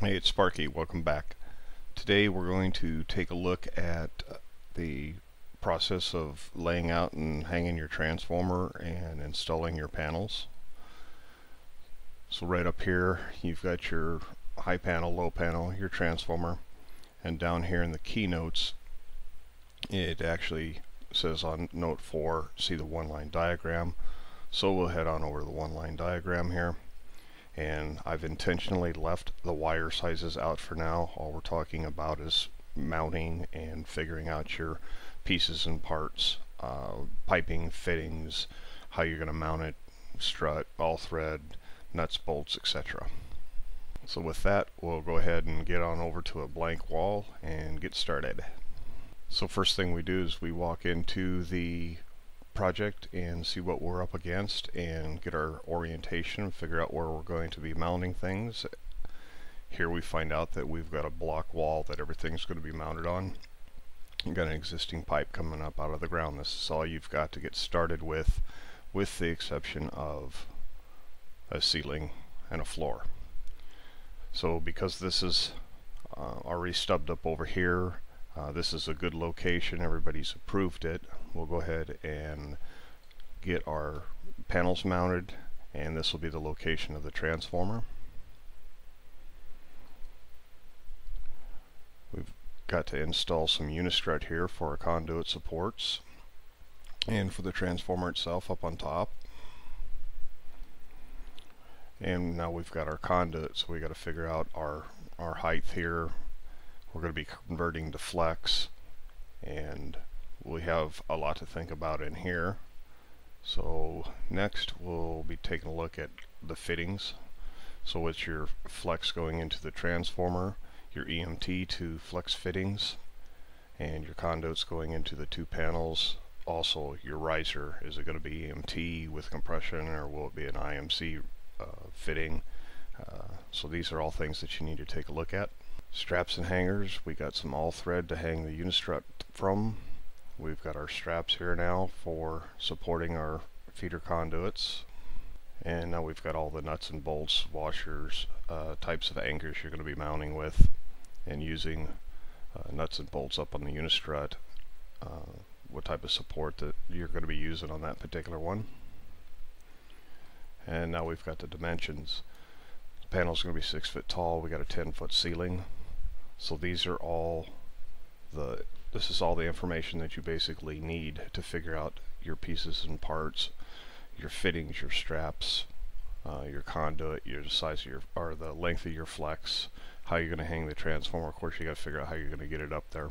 Hey, it's Sparky. Welcome back. Today we're going to take a look at the process of laying out and hanging your transformer and installing your panels. So right up here you've got your high panel, low panel, your transformer, and down here in the keynotes it actually says on note 4, see the one-line diagram. So we'll head on over to the one-line diagram here. And I've intentionally left the wire sizes out for now. All we're talking about is mounting and figuring out your pieces and parts, piping, fittings, how you're going to mount it, strut, all thread, nuts, bolts, etc. So with that, we'll go ahead and get on over to a blank wall and get started. So first thing we do is we walk into the project and see what we're up against and get our orientation, figure out where we're going to be mounting things. Here we find out that we've got a block wall that everything's going to be mounted on. You've got an existing pipe coming up out of the ground. This is all you've got to get started with the exception of a ceiling and a floor. So because this is already stubbed up over here, this is a good location, everybody's approved it. We'll go ahead and get our panels mounted, and this will be the location of the transformer. We've got to install some unistrut here for our conduit supports and for the transformer itself up on top. And now we've got our conduit, so we got to figure out our height here. We're going to be converting to flex, and we have a lot to think about in here. So next we'll be taking a look at the fittings. So it's your flex going into the transformer, your EMT to flex fittings, and your conduits going into the two panels. Also your riser, is it going to be EMT with compression, or will it be an IMC fitting? So these are all things that you need to take a look at. Straps and hangers, we got some all thread to hang the unistrut from. We've got our straps here now for supporting our feeder conduits, and now we've got all the nuts and bolts, washers, types of anchors you're going to be mounting with, and using nuts and bolts up on the unistrut, what type of support that you're going to be using on that particular one. And now we've got the dimensions. The panel's going to be 6 foot tall. We got a 10-foot ceiling. So these are all this is all the information that you basically need to figure out your pieces and parts, your fittings, your straps, your conduit, your size of your, or the length of your flex, how you're going to hang the transformer. Of course, you got to figure out how you're going to get it up there.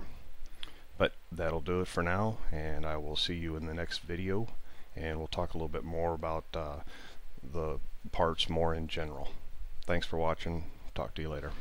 But that'll do it for now, and I will see you in the next video, and we'll talk a little bit more about the parts more in general. Thanks for watching. Talk to you later.